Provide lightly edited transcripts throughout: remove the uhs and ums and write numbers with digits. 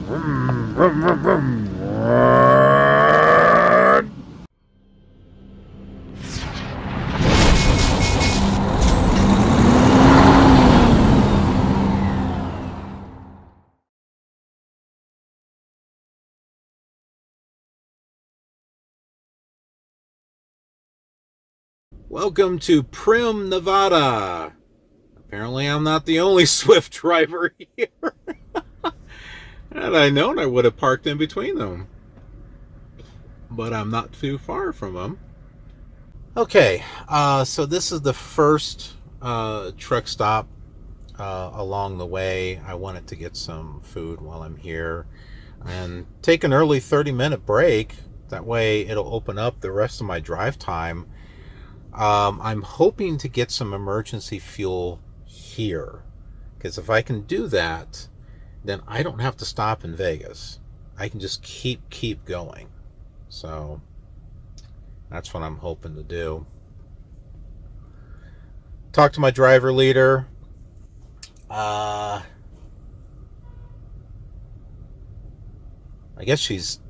Welcome to Primm, Nevada. Apparently I'm not the only Swift driver here. Had I known, I would have parked in between them. But I'm not too far from them. Okay, so this is the first truck stop along the way. I wanted to get some food while I'm here and take an early 30-minute break. That way it'll open up the rest of my drive time. I'm hoping to get some emergency fuel here, because if I can do that, then I don't have to stop in Vegas. I can just keep going. So that's what I'm hoping to do. Talk to my driver leader. I guess she's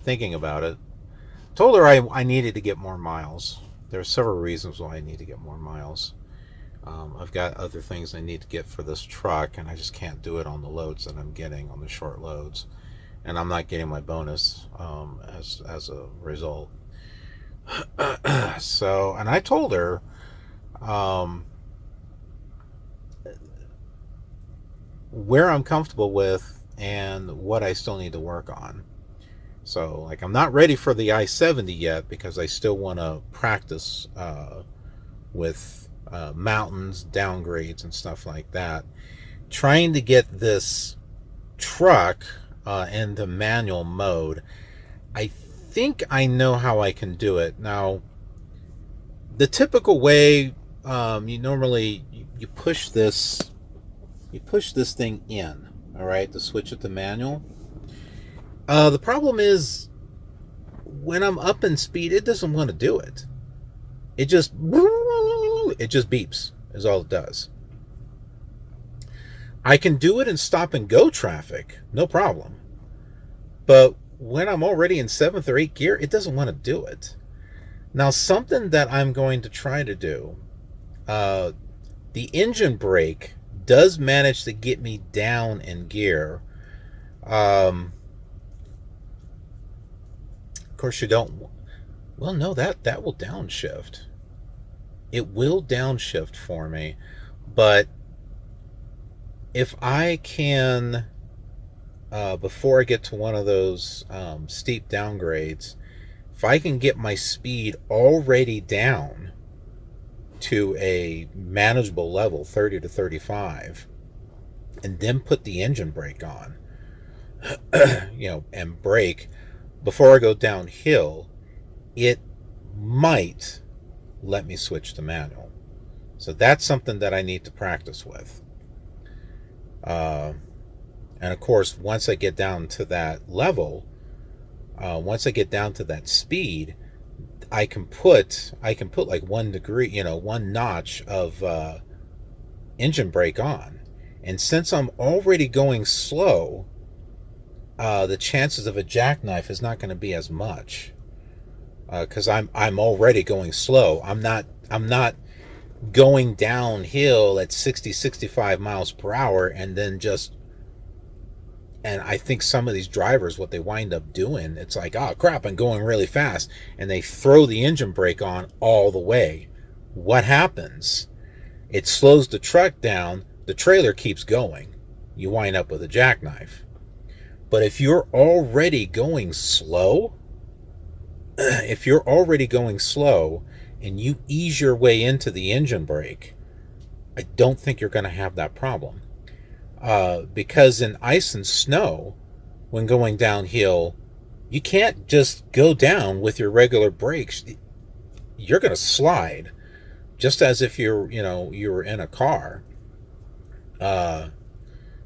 thinking about it. Told her I needed to get more miles. There are several reasons why I need to get more miles. I've got other things I need to get for this truck, and I just can't do it on the loads that I'm getting, on the short loads. And I'm not getting my bonus as a result. So, and I told her where I'm comfortable with and what I still need to work on. So, like, I'm not ready for the I-70 yet because I still want to practice with mountains, downgrades, and stuff like that. Trying to get this truck into manual mode. I think I know how I can do it. Now, the typical way, you normally you push this thing in, all right, to switch it to manual. The problem is when I'm up in speed, it doesn't want to do it. It just beeps is all it does. I can do it in stop and go traffic, no problem. But when I'm already in 7th or 8th gear, it doesn't want to do it. Now, something that I'm going to try to do, the engine brake does manage to get me down in gear. Of course, you don't. Well, no, that will downshift. It will downshift for me. But if I can, before I get to one of those steep downgrades, if I can get my speed already down to a manageable level, 30 to 35, and then put the engine brake on, and brake before I go downhill, it might let me switch to manual. So that's something that I need to practice with. And of course, once I get down to that level, once I get down to that speed, I can put like 1 degree, 1 notch of engine brake on. And since I'm already going slow, the chances of a jackknife is not going to be as much, because I'm already going slow. I'm not going downhill at 65 miles per hour and I think some of these drivers, what they wind up doing, it's like, oh crap, I'm going really fast, and they throw the engine brake on all the way. What happens? It slows the truck down, the trailer keeps going, you wind up with a jackknife. But if you're already going slow, and you ease your way into the engine brake, I don't think you're going to have that problem. Because in ice and snow, when going downhill, you can't just go down with your regular brakes. You're going to slide, just as if you were in a car.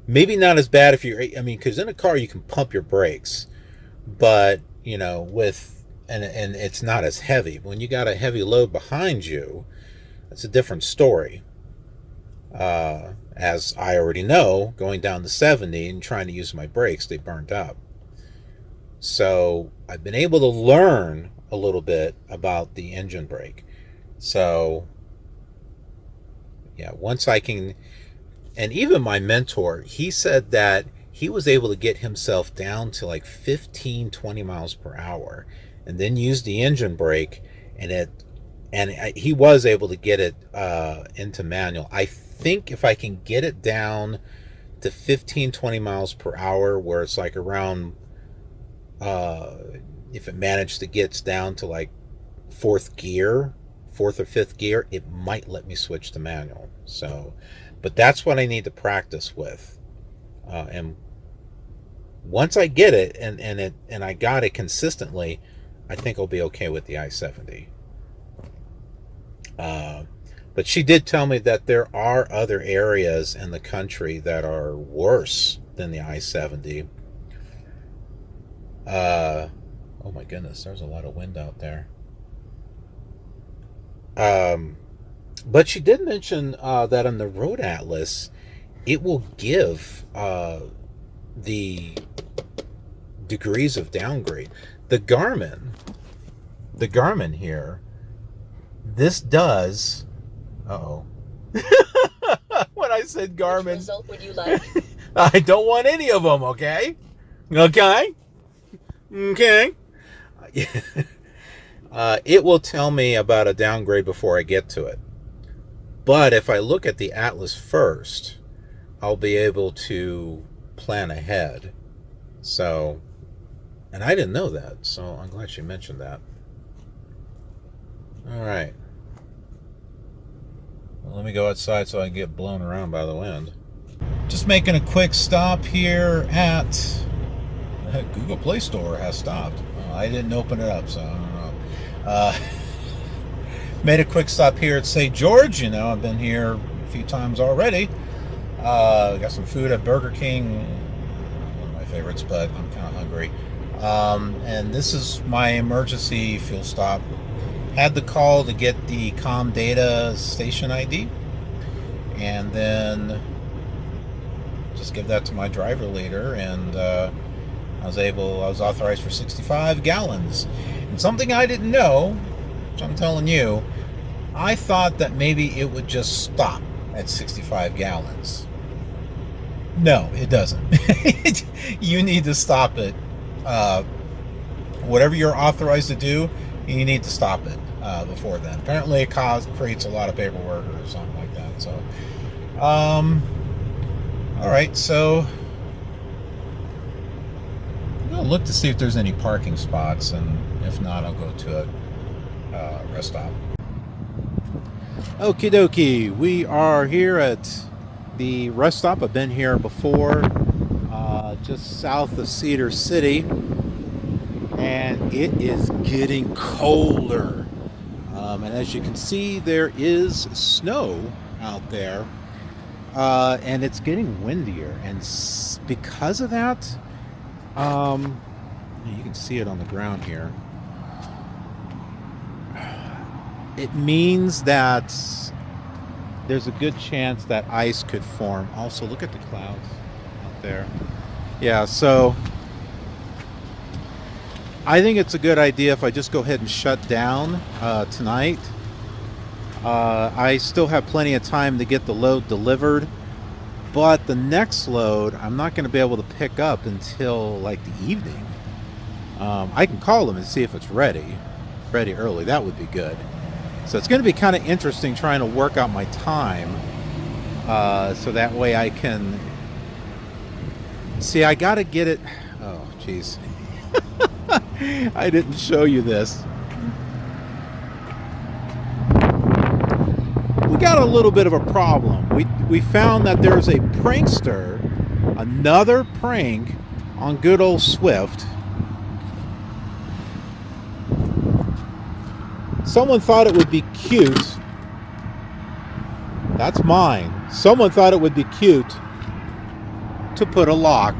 Maybe not as bad because in a car you can pump your brakes, but and it's not as heavy. When you got a heavy load behind you, that's a different story. As I already know, going down to 70 and trying to use my brakes, they burned up. So I've been able to learn a little bit about the engine brake. So yeah, once I can, and even my mentor, he said that he was able to get himself down to like 15, 20 miles per hour and then use the engine brake, and he was able to get it into manual. I think if I can get it down to 15, 20 miles per hour, where it's like around, if it managed to get down to like fourth or fifth gear, it might let me switch to manual. So, but that's what I need to practice with. And once I get it and I got it consistently, I think I'll be okay with the i70. But she did tell me that there are other areas in the country that are worse than the i70. Oh my goodness, there's a lot of wind out there. But she did mention that on the Road Atlas, it will give the degrees of downgrade. The Garmin here, this does. Uh-oh. When I said Garmin, which result would you like? I don't want any of them. Okay. It will tell me about a downgrade before I get to it. But if I look at the Atlas first, I'll be able to plan ahead. So, and I didn't know that, so I'm glad she mentioned that. All right. Well, let me go outside so I can get blown around by the wind. Just making a quick stop here at Google Play Store has stopped. I didn't open it up, so I don't know. Made a quick stop here at St. George. You know, I've been here a few times already. Got some food at Burger King. One of my favorites, but I'm kind of hungry. And this is my emergency fuel stop. Had the call to get the Data station ID, and then just give that to my driver leader, and I was authorized for 65 gallons. And something I didn't know, which I'm telling you, I thought that maybe it would just stop at 65 gallons. No, it doesn't. You need to stop it. Whatever you're authorized to do, you need to stop it before then. Apparently it creates a lot of paperwork or something like that. So, all right, so I'm going to look to see if there's any parking spots, and if not, I'll go to a rest stop. Okie dokie, we are here at the rest stop. I've been here before, just south of Cedar City, and it is getting colder. And as you can see, there is snow out there, and it's getting windier, and because of that, you can see it on the ground here. It means that there's a good chance that ice could form. Also, look at the clouds out there. Yeah, so I think it's a good idea if I just go ahead and shut down tonight. I still have plenty of time to get the load delivered, but the next load I'm not going to be able to pick up until like the evening. I can call them and see if it's ready early. That would be good. So it's going to be kind of interesting trying to work out my time, so that way I can see. I got to get it. Oh, geez. I didn't show you this. We got a little bit of a problem. We found that there's a prankster, another prank on good old Swift. Someone thought it would be cute. That's mine. Someone thought it would be cute to put a lock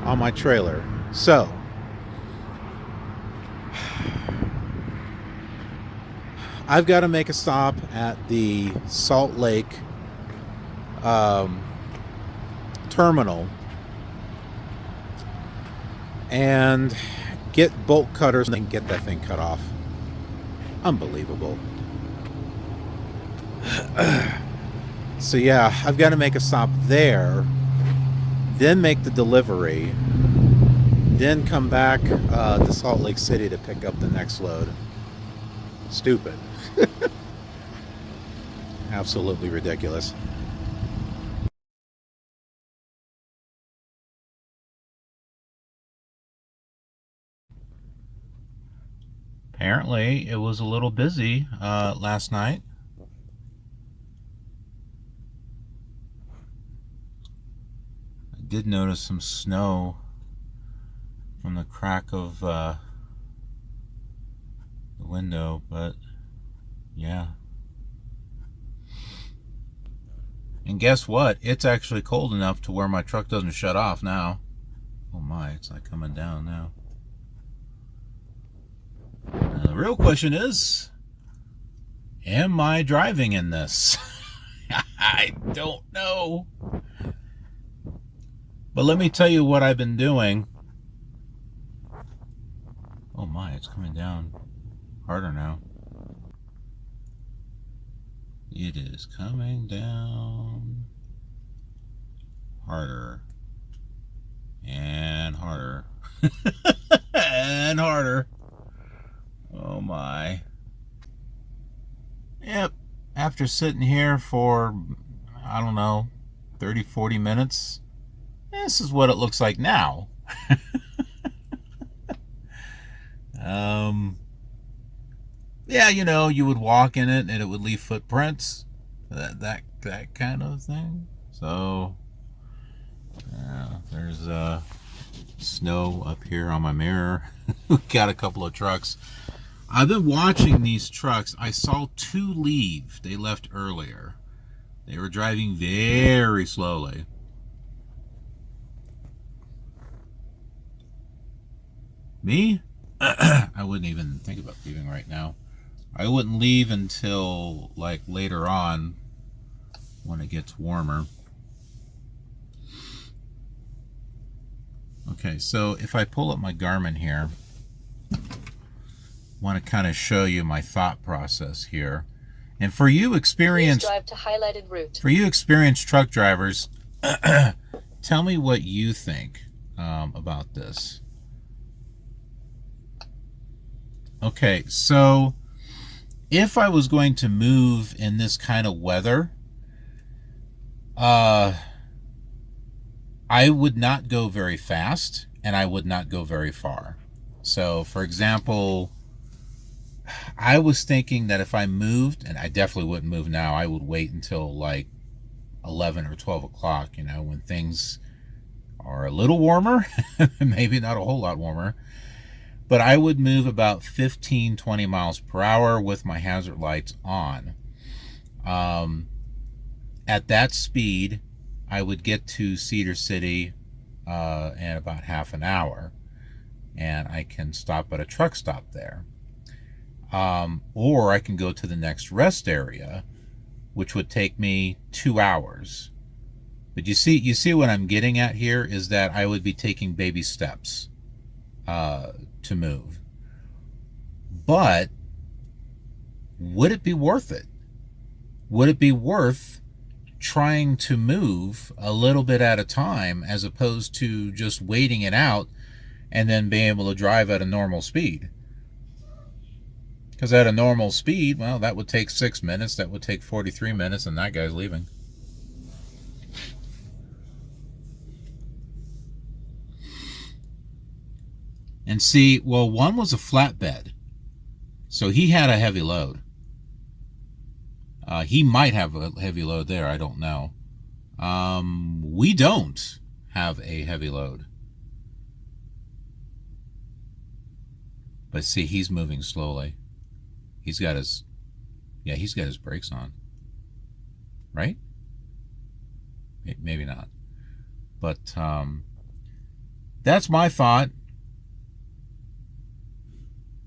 on my trailer. So I've got to make a stop at the Salt Lake terminal and get bolt cutters and get that thing cut off. Unbelievable. So yeah, I've got to make a stop there, then make the delivery, then come back to Salt Lake City to pick up the next load. Stupid. Absolutely ridiculous. Apparently, it was a little busy last night. I did notice some snow from the crack of the window, but yeah. And guess what? It's actually cold enough to where my truck doesn't shut off now. Oh my, it's not coming down now. Now, the real question is, am I driving in this? I don't know. But let me tell you what I've been doing. Oh my, it's coming down harder now. It is coming down harder and harder and harder. Oh my. Yep. After sitting here for, I don't know, 30, 40 minutes, this is what it looks like now. Yeah, you know, you would walk in it and it would leave footprints, that kind of thing. So, yeah, there's snow up here on my mirror. We got a couple of trucks. I've been watching these trucks. I saw two leave. They left earlier. They were driving very slowly. Me? I wouldn't even think about leaving right now. I wouldn't leave until like later on when it gets warmer. Okay, so if I pull up my Garmin here, I want to kind of show you my thought process here. And for you experienced truck drivers, tell me what you think about this. Okay, so if I was going to move in this kind of weather, I would not go very fast and I would not go very far. So, for example, I was thinking that if I moved, and I definitely wouldn't move now, I would wait until like 11 or 12 o'clock, you know, when things are a little warmer, maybe not a whole lot warmer. But I would move about 15, 20 miles per hour with my hazard lights on. At that speed, I would get to Cedar City in about half an hour. And I can stop at a truck stop there. Or I can go to the next rest area, which would take me 2 hours. But you see what I'm getting at here is that I would be taking baby steps to move. But would it be worth it? Would it be worth trying to move a little bit at a time as opposed to just waiting it out and then being able to drive at a normal speed? Because at a normal speed, well, that would take 6 minutes, that would take 43 minutes, and that guy's leaving. And see, well, one was a flatbed, so he had a heavy load. He might have a heavy load there, I don't know. We don't have a heavy load. But see, he's moving slowly. He's got his brakes on. Right? Maybe not. But that's my thought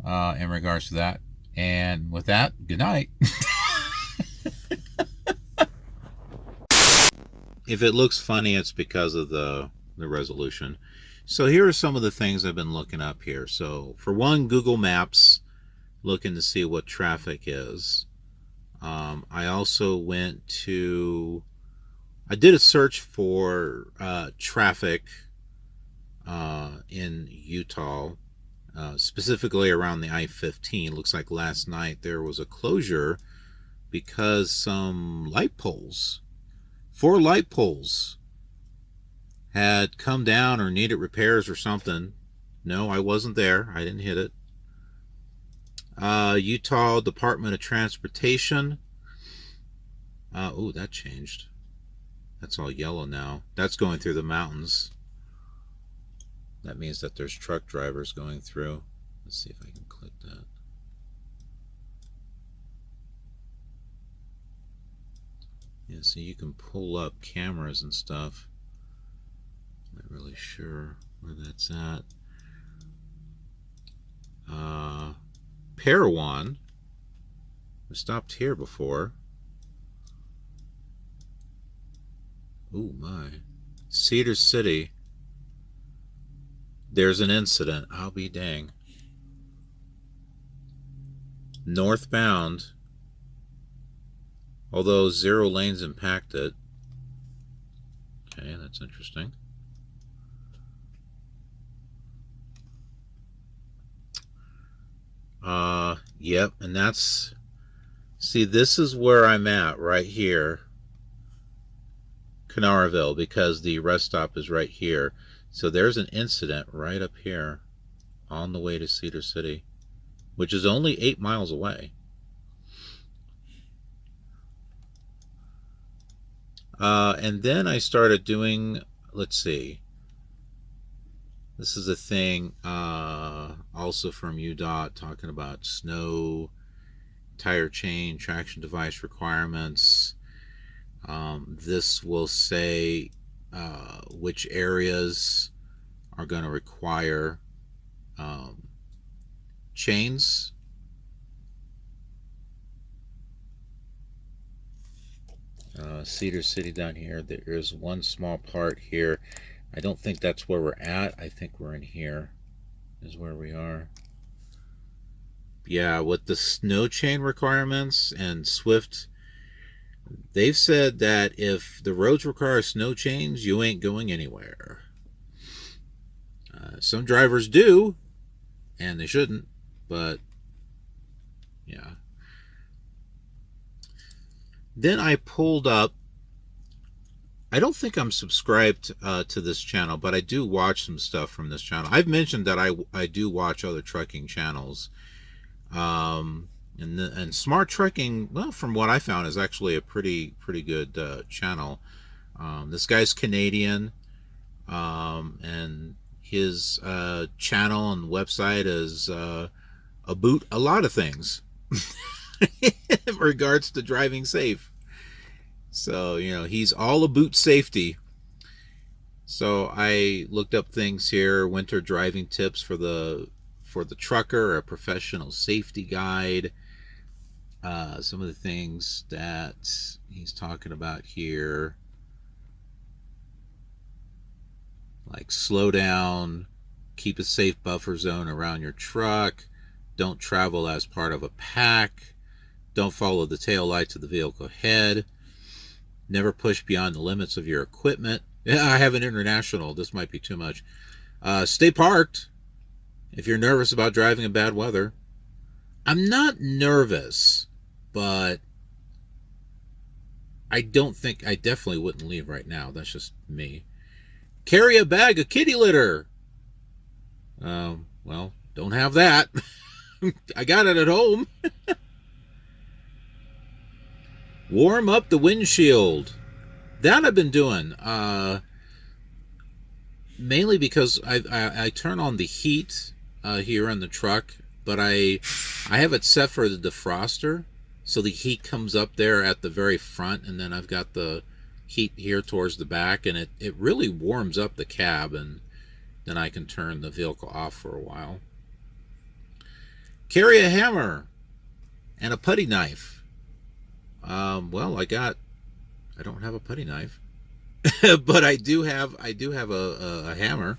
in regards to that. And with that, good night. If it looks funny, it's because of the resolution. So here are some of the things I've been looking up here. So for one, Google Maps, looking to see what traffic is. I also went to, I did a search for traffic in Utah, specifically around the I-15. Looks like last night there was a closure because some light poles, 4 light poles, had come down or needed repairs or something. No, I wasn't there. I didn't hit it. Utah Department of Transportation. Oh, that changed. That's all yellow now. That's going through the mountains. That means that there's truck drivers going through. Let's see if I can click that. Yeah, so you can pull up cameras and stuff. Not really sure where that's at. Parowan. We stopped here before. Oh my. Cedar City. There's an incident. I'll be dang. Northbound. Although 0 lanes impacted. Okay, that's interesting. Yep, and that's, see, this is where I'm at right here, Canaraville, because the rest stop is right here. So there's an incident right up here on the way to Cedar City, which is only 8 miles away. And then I started doing, let's see, this is a thing also from UDOT talking about snow, tire chain, traction device requirements. This will say which areas are going to require chains. Cedar City down here, there's one small part here. I don't think that's where we're at. I think we're in here is where we are. Yeah, with the snow chain requirements and Swift, they've said that if the roads require snow chains, you ain't going anywhere. Some drivers do, and they shouldn't, but yeah. Then I pulled up, I don't think I'm subscribed to this channel, but I do watch some stuff from this channel. I've mentioned that I do watch other trucking channels. And Smart Trucking, well, from what I found, is actually a pretty good channel. This guy's Canadian, and his channel and website is about a lot of things in regards to driving safe. So, you know, he's all about safety. So I looked up things here, winter driving tips for the trucker, a professional safety guide. Some of the things that he's talking about here, like slow down, keep a safe buffer zone around your truck, don't travel as part of a pack, don't follow the tail lights of the vehicle ahead, never push beyond the limits of your equipment. Yeah, I have an international, this might be too much. Stay parked if you're nervous about driving in bad weather. I'm not nervous, but I definitely wouldn't leave right now. That's just me. Carry a bag of kitty litter. Well, don't have that. I got it at home. Warm up the windshield. That I've been doing. Mainly because I turn on the heat here in the truck, but I have it set for the defroster, so the heat comes up there at the very front, and then I've got the heat here towards the back, and it really warms up the cab, and then I can turn the vehicle off for a while. Carry a hammer and a putty knife. Well, I don't have a putty knife. But I do have a hammer.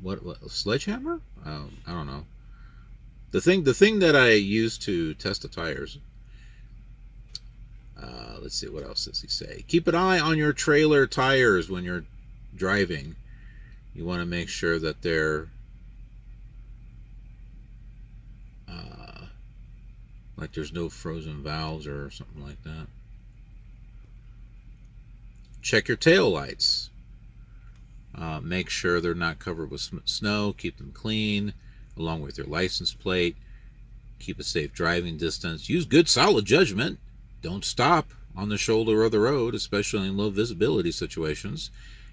What a sledgehammer? I don't know. The thing that I use to test the tires. Let's see, what else does he say? Keep an eye on your trailer tires when you're driving. You want to make sure that they're like there's no frozen valves or something like that. Check your tail lights. Make sure they're not covered with snow. Keep them clean, along with your license plate. Keep a safe driving distance. Use good solid judgment. Don't stop on the shoulder of the road, especially in low visibility situations.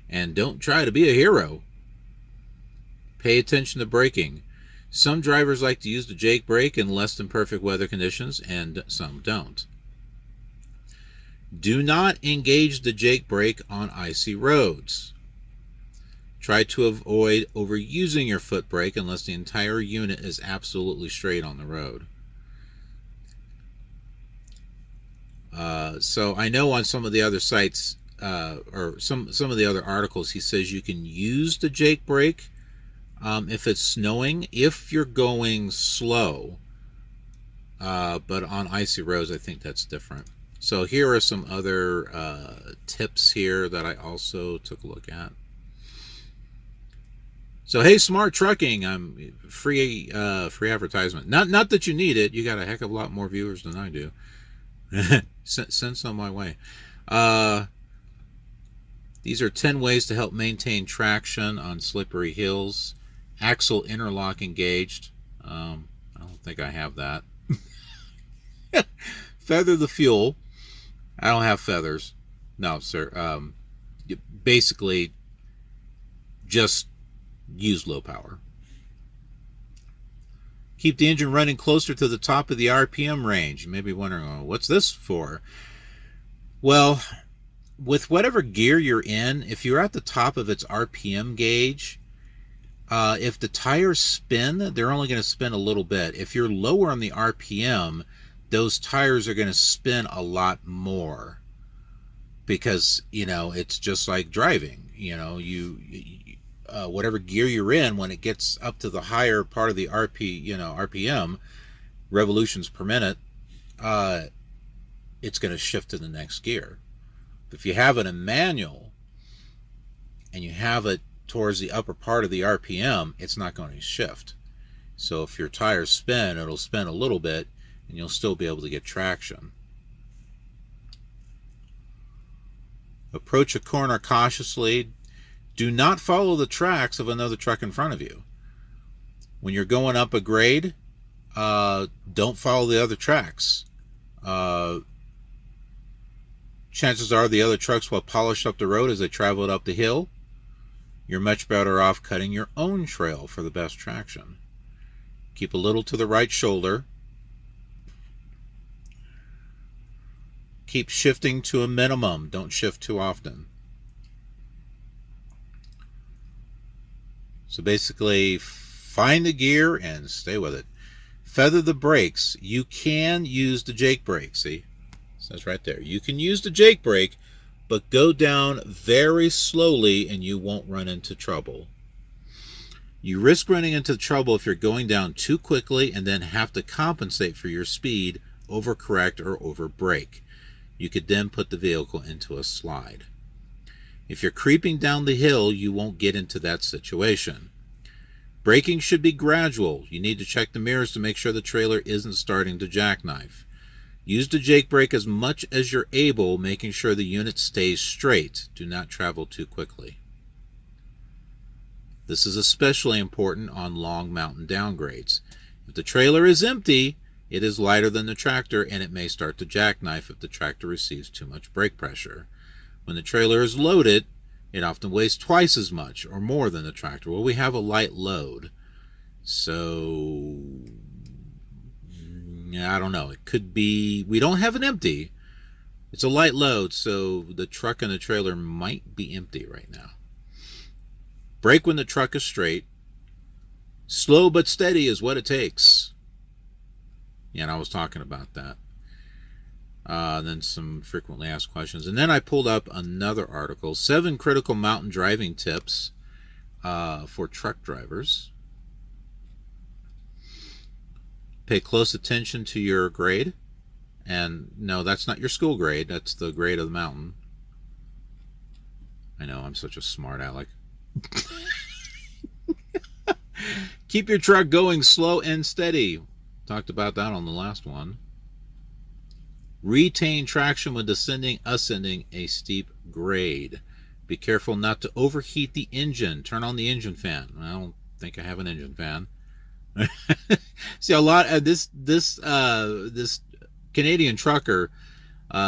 And don't try to be a hero. Pay attention to braking. Some drivers like to use the Jake brake in less than perfect weather conditions, and some don't. Do not engage the Jake brake on icy roads. Try to avoid overusing your foot brake unless the entire unit is absolutely straight on the road. So I know on some of the other sites, or some of the other articles, he says you can use the Jake brake if it's snowing, if you're going slow. But on icy roads, I think that's different. So here are some other tips here that I also took a look at. So hey, Smart Trucking, I'm free advertisement. Not that you need it. You got a heck of a lot more viewers than I do. Send some my way. These are 10 ways to help maintain traction on slippery hills. Axle interlock engaged. I don't think I have that. Feather the fuel. I don't have feathers. No, sir. Basically, just use low power. Keep the engine running closer to the top of the RPM range. You may be wondering, oh, what's this for? Well, with whatever gear you're in, if you're at the top of its RPM gauge, if the tires spin, they're only going to spin a little bit. If you're lower on the RPM, those tires are going to spin a lot more, because it's just like driving. Whatever gear you're in, when it gets up to the higher part of the RPM, revolutions per minute, it's going to shift to the next gear. If you have it in manual and you have it towards the upper part of the RPM, it's not going to shift. So if your tires spin, it'll spin a little bit and you'll still be able to get traction. Approach a corner cautiously. Do not follow the tracks of another truck in front of you. When you're going up a grade, don't follow the other tracks. Chances are the other trucks will polish up the road as they travel up the hill. You're much better off cutting your own trail for the best traction. Keep a little to the right shoulder. Keep shifting to a minimum. Don't shift too often. So basically, find the gear and stay with it. Feather the brakes. You can use the Jake brake. See? It says right there. You can use the Jake brake, but go down very slowly and you won't run into trouble. You risk running into trouble if you're going down too quickly and then have to compensate for your speed, overcorrect, or overbrake. You could then put the vehicle into a slide. If you're creeping down the hill, you won't get into that situation. Braking should be gradual. You need to check the mirrors to make sure the trailer isn't starting to jackknife. Use the Jake brake as much as you're able, making sure the unit stays straight. Do not travel too quickly. This is especially important on long mountain downgrades. If the trailer is empty, it is lighter than the tractor and it may start to jackknife if the tractor receives too much brake pressure. When the trailer is loaded, it often weighs twice as much or more than the tractor. Well, we have a light load, so I don't know. It could be we don't have an empty. It's a light load, so the truck and the trailer might be empty right now. Brake when the truck is straight. Slow but steady is what it takes. Yeah, and I was talking about that. Then some frequently asked questions. And then I pulled up another article, 7 critical mountain driving tips for truck drivers. Pay close attention to your grade. And no, that's not your school grade. That's the grade of the mountain. I know, I'm such a smart aleck. Keep your truck going slow and steady. Talked about that on the last one. Retain traction when descending, ascending a steep grade. Be careful not to overheat the engine. Turn on the engine fan. I don't think I have an engine fan. See, a lot of this Canadian trucker,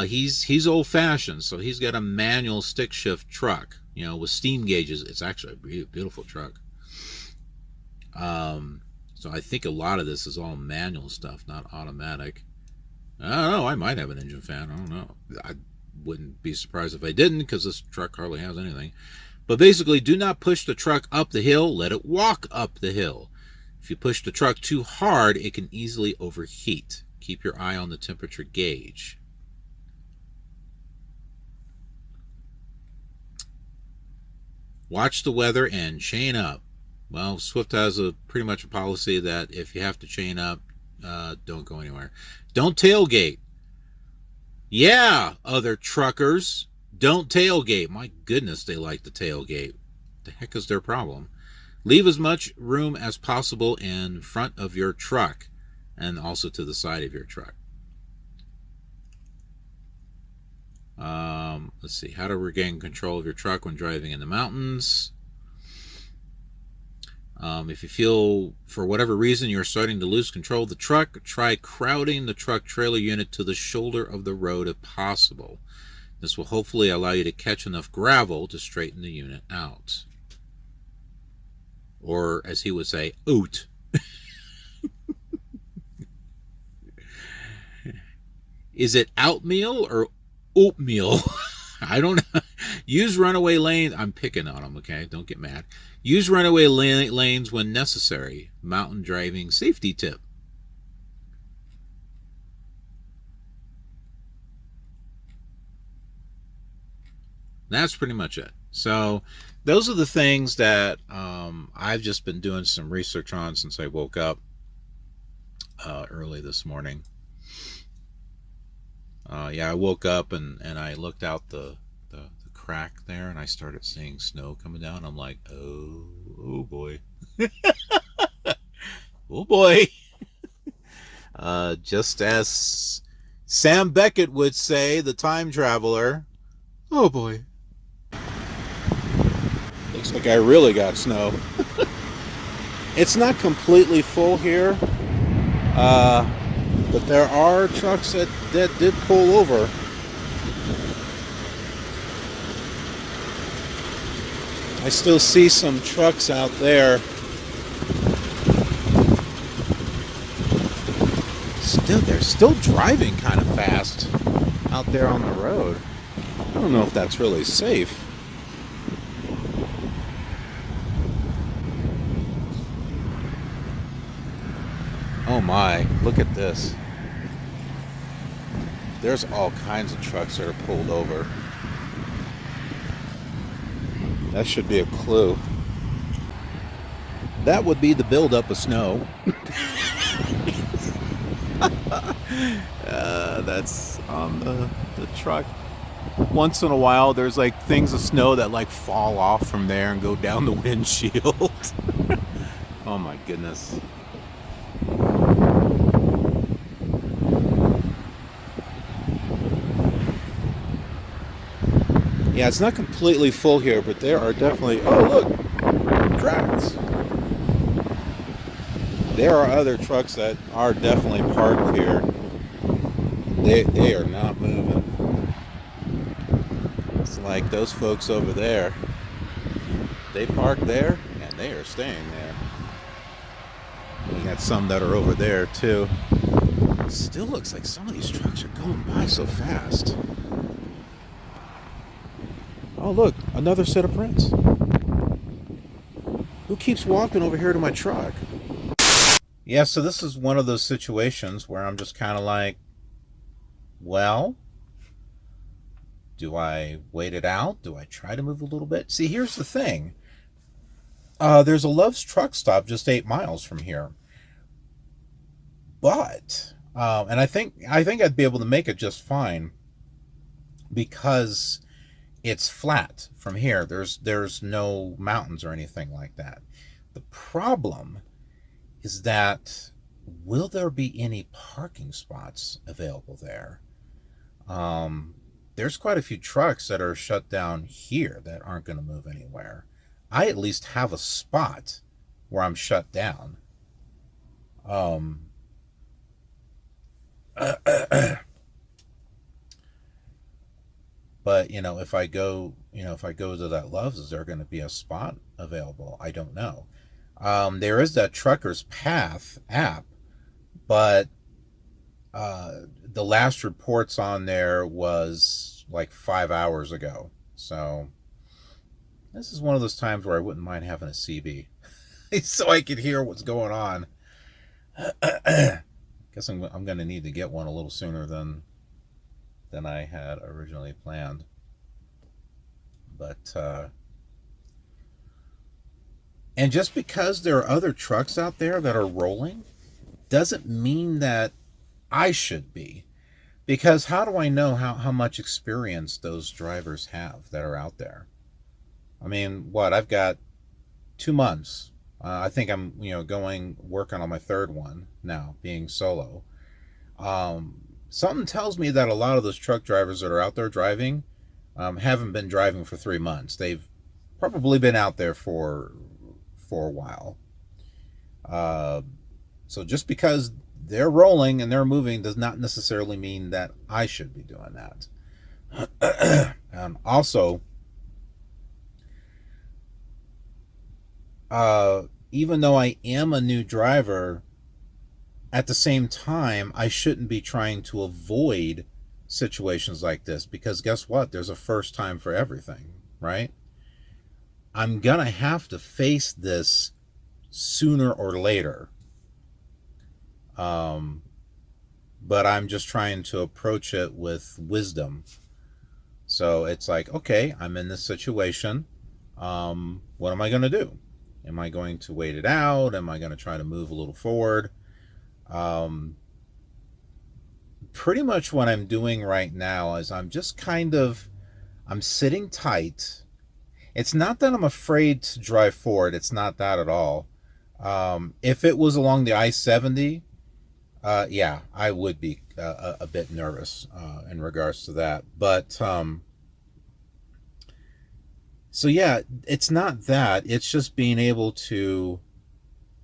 he's old-fashioned, so he's got a manual stick shift truck, with steam gauges. It's actually a beautiful truck. So I think a lot of this is all manual stuff, not automatic. I don't know. I might have an engine fan. I don't know. I wouldn't be surprised if I didn't, because this truck hardly has anything. But basically, do not push the truck up the hill. Let it walk up the hill. If you push the truck too hard, it can easily overheat. Keep your eye on the temperature gauge. Watch the weather and chain up. Well, Swift has pretty much a policy that if you have to chain up, don't go anywhere. Don't tailgate. Yeah, other truckers, don't tailgate. My goodness, they like to tailgate. The heck is their problem? Leave as much room as possible in front of your truck and also to the side of your truck. Let's see, how to regain control of your truck when driving in the mountains. If you feel, for whatever reason, you're starting to lose control of the truck, try crowding the truck trailer unit to the shoulder of the road if possible. This will hopefully allow you to catch enough gravel to straighten the unit out. Or, as he would say, oat. Is it oatmeal or oatmeal? I don't know. Use runaway lanes. I'm picking on them, okay? Don't get mad. Use runaway lanes when necessary. Mountain driving safety tip. That's pretty much it. So those are the things that I've just been doing some research on since I woke up early this morning. I woke up and I looked out the crack there and I started seeing snow coming down. I'm like, oh boy. Oh boy. Just as Sam Beckett would say, the time traveler, oh boy. Looks like I really got snow. It's not completely full here, but there are trucks that did pull over. I still see some trucks out there. They're still driving kind of fast out there on the road. I don't know if that's really safe. Oh my, look at this. There's all kinds of trucks that are pulled over. That should be a clue. That would be the buildup of snow. That's on the truck. Once in a while, there's like things of snow that like fall off from there and go down the windshield. Oh my goodness. Yeah, it's not completely full here, but there are definitely, oh look, tracks. There are other trucks that are definitely parked here. They are not moving. It's like those folks over there. They parked there and they are staying there. We got some that are over there too. It still looks like some of these trucks are going by so fast. Oh look, another set of prints. Who keeps walking over here to my truck? Yeah, so this is one of those situations where I'm just kind of like, Well, do I wait it out? Do I try to move a little bit? See, here's the thing. There's a Love's truck stop just 8 miles from here, but and I think I'd be able to make it just fine because it's flat from here. There's no mountains or anything like that. The problem is that will there be any parking spots available there? There's quite a few trucks that are shut down here that aren't going to move anywhere. I at least have a spot where I'm shut down. Um, but if I go to that Love's, is there going to be a spot available? I don't know. There is that Trucker's Path app, but the last reports on there was like 5 hours ago. So this is one of those times where I wouldn't mind having a CB so I could hear what's going on. Guess I'm going to need to get one a little sooner than I had originally planned. But and just because there are other trucks out there that are rolling doesn't mean that I should be. Because how do I know how much experience those drivers have that are out there? I mean, I've got 2 months. I think I'm, working on my third one now, being solo. Something tells me that a lot of those truck drivers that are out there driving haven't been driving for 3 months. They've probably been out there for a while. So just because they're rolling and they're moving does not necessarily mean that I should be doing that. Also, even though I am a new driver, at the same time, I shouldn't be trying to avoid situations like this, because guess what? There's a first time for everything, right? I'm going to have to face this sooner or later. But I'm just trying to approach it with wisdom. So it's like, okay, I'm in this situation. What am I going to do? Am I going to wait it out? Am I going to try to move a little forward? Pretty much what I'm doing right now is I'm sitting tight. It's not that I'm afraid to drive forward. It's not that at all. If it was along the I-70, yeah, I would be a bit nervous in regards to that. But so yeah, it's not that. It's just being able to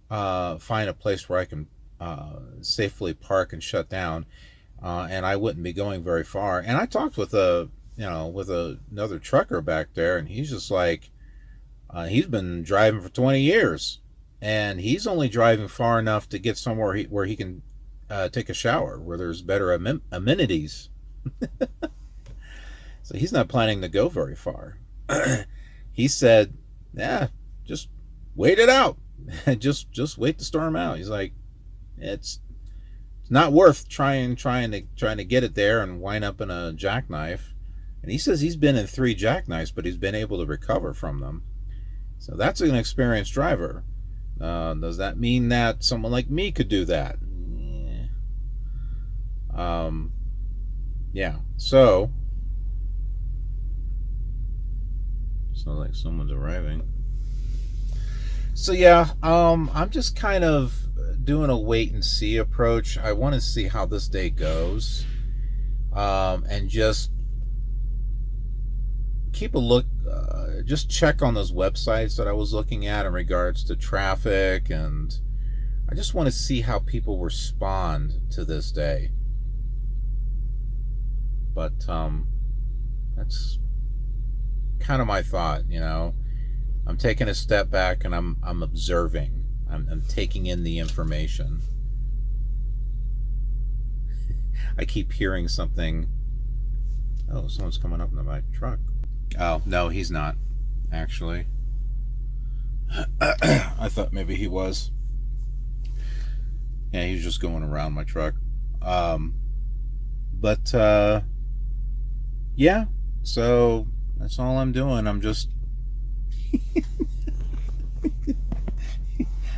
find a place where I can safely park and shut down, and I wouldn't be going very far. And I talked with another trucker back there, and he's just like, he's been driving for 20 years, and he's only driving far enough to get somewhere where he can take a shower, where there's better amenities. So he's not planning to go very far. He said, yeah, just wait it out. just wait the storm out. He's like, it's not worth trying to get it there and wind up in a jackknife. And he says he's been in 3 jackknifes, but he's been able to recover from them. So that's an experienced driver. Does that mean that someone like me could do that? Yeah. So sounds like someone's arriving. So yeah, I'm just kind of doing a wait and see approach. I want to see how this day goes, and just keep a look, just check on those websites that I was looking at in regards to traffic, and I just want to see how people respond to this day. But that's kind of my thought. I'm taking a step back and I'm observing. I'm taking in the information. I keep hearing something. Oh, someone's coming up in my truck. Oh, no, he's not, actually. I thought maybe he was. Yeah, he's just going around my truck. But yeah, so that's all I'm doing. I'm just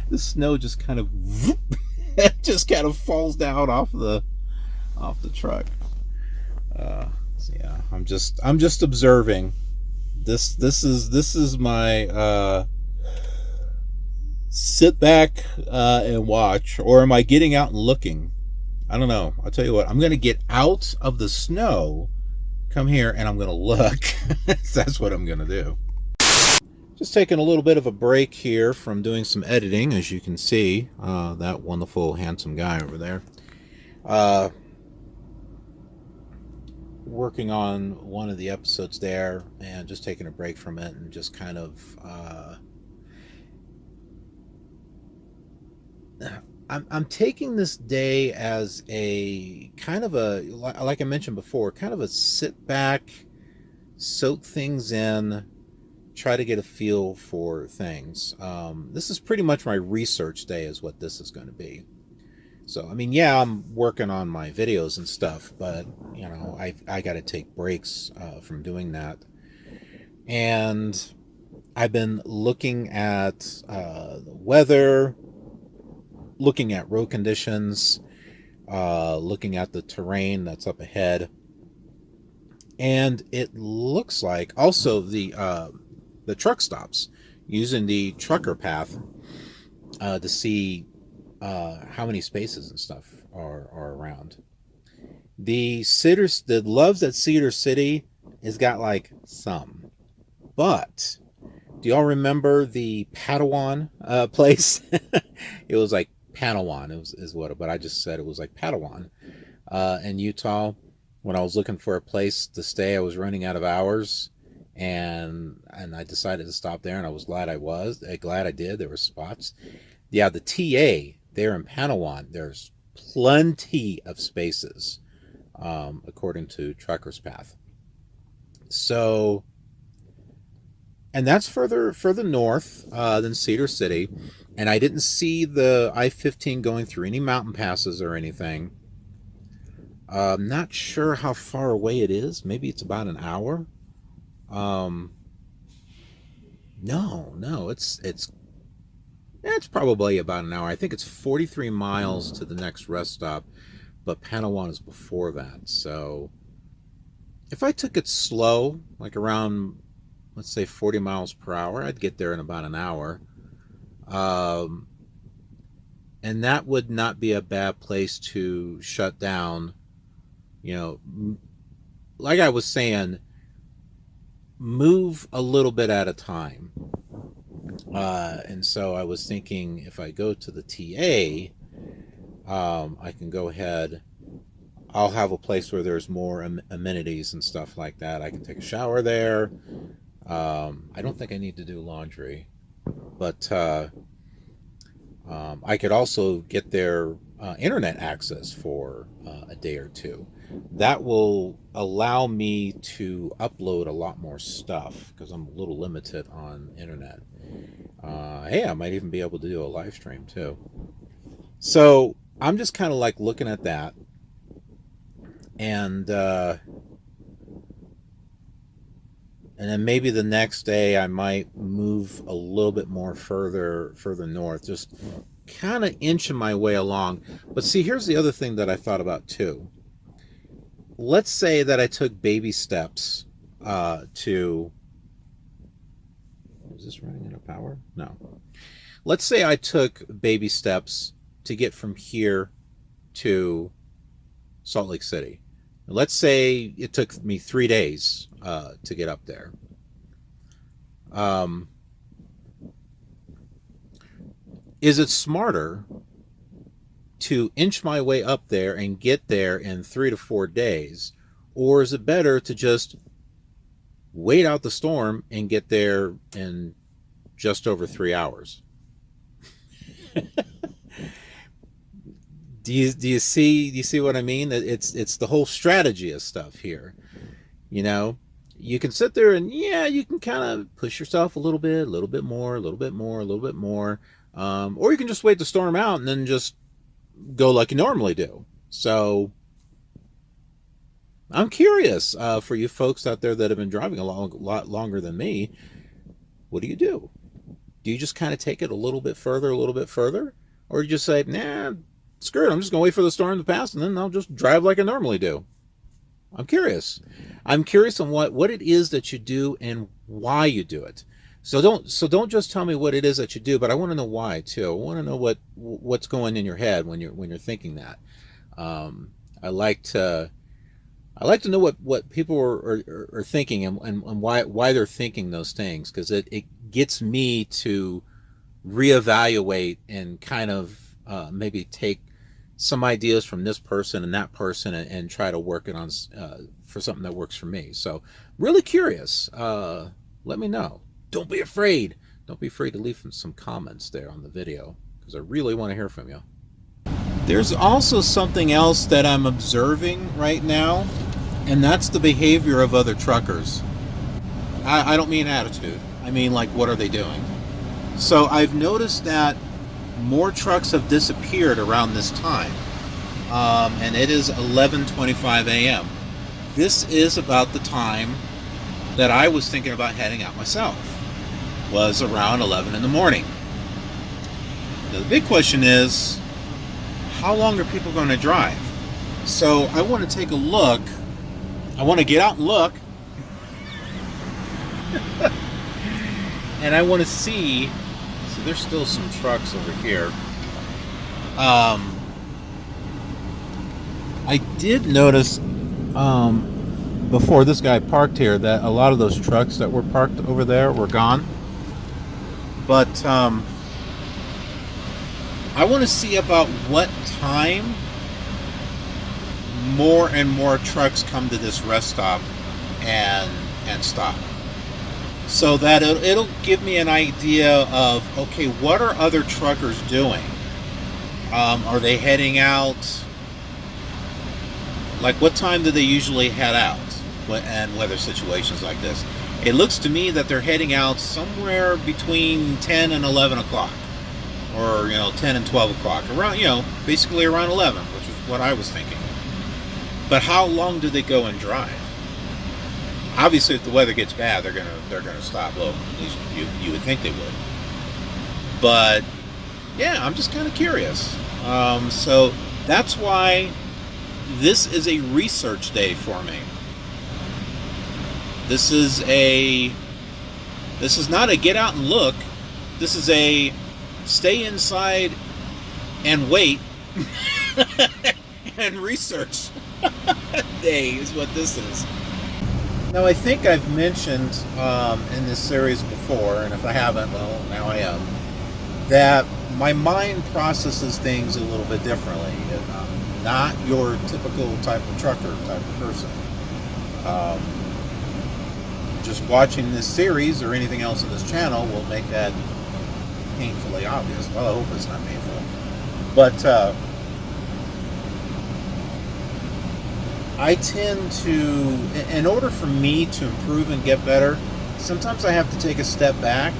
the snow just kind of just kind of falls down off the truck. So yeah, I'm just observing. This is my sit back and watch, or am I getting out and looking? I don't know. I'll tell you what, I'm going to get out of the snow, come here, and I'm going to look. That's what I'm going to do. Just taking a little bit of a break here from doing some editing, as you can see, that wonderful, handsome guy over there. Working on one of the episodes there, and just taking a break from it, and just kind of I'm taking this day as a kind of a, like I mentioned before, kind of a sit back, soak things in, try to get a feel for things. This is pretty much my research day is what this is going to be. So, I mean, yeah, I'm working on my videos and stuff, but, you know, I got to take breaks from doing that. And I've been looking at the weather, looking at road conditions, looking at the terrain that's up ahead. And it looks like also the truck stops, using the trucker path to see how many spaces and stuff are around. The Loves at Cedar City has got like some, but do y'all remember the Padawan place? It was like Padawan is what, but I just said it was like Padawan in Utah. When I was looking for a place to stay, I was running out of hours, and I decided to stop there, and I was glad I did. There were spots. Yeah, the TA there in Padawan, there's plenty of spaces, according to Trucker's Path. So, and that's further north than Cedar City, and I didn't see the I-15 going through any mountain passes or anything. I'm not sure how far away it is. Maybe it's about an hour. No, it's probably about an hour. I think it's 43 miles to the next rest stop, but Padawan is before that. So if I took it slow, like around, let's say 40 miles per hour, I'd get there in about an hour. And that would not be a bad place to shut down. You know, like I was saying, move a little bit at a time. And so I was thinking, if I go to the TA, I can go ahead. I'll have a place where there's more amenities and stuff like that. I can take a shower there. I don't think I need to do laundry, but I could also get their internet access for a day or two. That will allow me to upload a lot more stuff because I'm a little limited on internet. Hey, I might even be able to do a live stream too. So I'm just kind of like looking at that, and then maybe the next day I might move a little bit more further north, just kind of inching my way along. But see, here's the other thing that I thought about too. Let's say that I took baby steps to... Is this running out of power? No. Let's say I took baby steps to get from here to Salt Lake City. Let's say it took me 3 days to get up there. Is it smarter to inch my way up there and get there in 3 to 4 days? Or is it better to just wait out the storm and get there in just over 3 hours? Do you see what I mean? It's the whole strategy of stuff here. You know, you can sit there and yeah, you can kind of push yourself a little bit more, or you can just wait the storm out and then just go like you normally do. So I'm curious, for you folks out there that have been driving a lot longer than me, what do you do? Do you just kind of take it a little bit further, a little bit further? Or you just say, nah, screw it, I'm just going to wait for the storm to pass and then I'll just drive like I normally do? I'm curious. I'm curious on what it is that you do and why you do it. So don't just tell me what it is that you do, but I want to know why too. I want to know what's going in your head when you're thinking that. Um, I like to know what people are thinking and why they're thinking those things, because it gets me to reevaluate and kind of maybe take some ideas from this person and that person and try to work it on for something that works for me. So really curious. Let me know. Don't be afraid. Don't be afraid to leave some comments there on the video, because I really want to hear from you. There's also something else that I'm observing right now, and that's the behavior of other truckers. I don't mean attitude. I mean, like, what are they doing? So I've noticed that more trucks have disappeared around this time, and it is 11:25 a.m. This is about the time that I was thinking about heading out myself, was around 11 in the morning. Now, the big question is, how long are people going to drive? So I want to take a look. I want to get out and look. And I want to see. So there's still some trucks over here. I did notice before this guy parked here that a lot of those trucks that were parked over there were gone. But I want to see about what time more and more trucks come to this rest stop and stop, so that it'll give me an idea of, okay, what are other truckers doing? Are they heading out? Like, what time do they usually head out? And weather situations like this, it looks to me that they're heading out somewhere between 10 and 11 o'clock, or 10 and 12 o'clock, around, basically around 11, which is what I was thinking. But how long do they go and drive? Obviously, if the weather gets bad, they're gonna stop. Well, at least you would think they would. But yeah, I'm just kind of curious. So that's why this is a research day for me. This is not a get out and look. This is a stay inside and wait and research day is what this is. Now, I think I've mentioned in this series before, and if I haven't, well, now I am, that my mind processes things a little bit differently. I'm not your typical type of trucker type of person. Just watching this series or anything else on this channel will make that painfully obvious. Well, I hope it's not painful. But I tend to, in order for me to improve and get better, sometimes I have to take a step back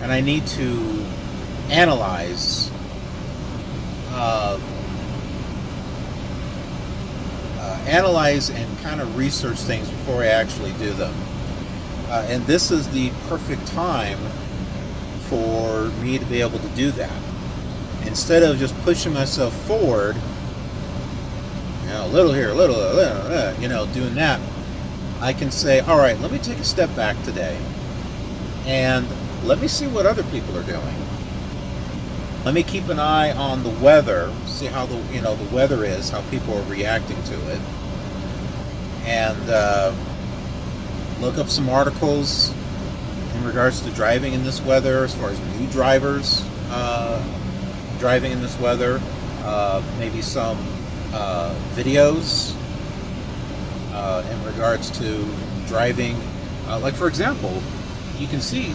and I need to analyze and kind of research things before I actually do them. And this is the perfect time for me to be able to do that. Instead of just pushing myself forward, a little here, a little, doing that, I can say, all right, let me take a step back today and let me see what other people are doing. Let me keep an eye on the weather, see how the weather is, how people are reacting to it, and look up some articles in regards to driving in this weather, as far as new drivers driving in this weather, maybe some videos in regards to driving. Like, for example, you can see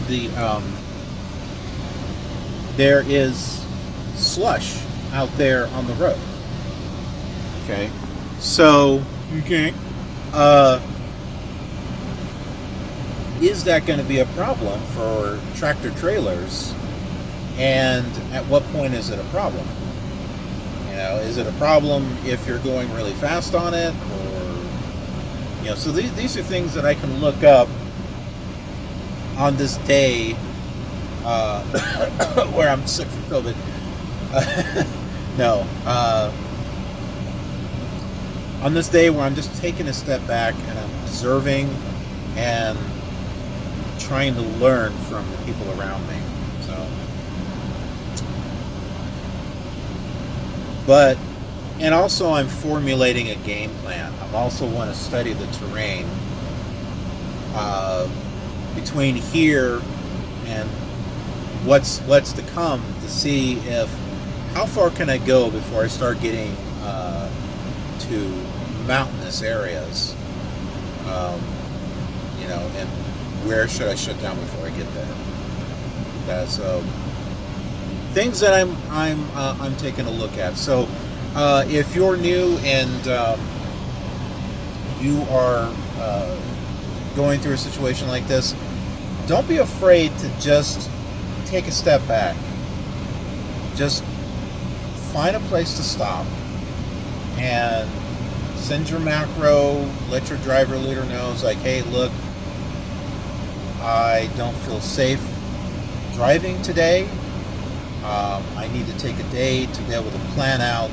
there is slush out there on the road. Okay, so is that going to be a problem for tractor trailers? And at what point is it a problem? Is it a problem if you're going really fast on it, or You know, so these are things that I can look up on this day where I'm sick from COVID. No. On this day where I'm just taking a step back and I'm observing and trying to learn from the people around me. So, but, and also I'm formulating a game plan. I also want to study the terrain between here and what's to come, to see if how far can I go before I start getting to mountainous areas, you know, and where should I shut down before I get there? So things that I'm taking a look at. So if you're new and you are going through a situation like this, don't be afraid to just take a step back. Just find a place to stop and send your macro, let your driver leader know, it's like, hey, look, I don't feel safe driving today. I need to take a day to be able to plan out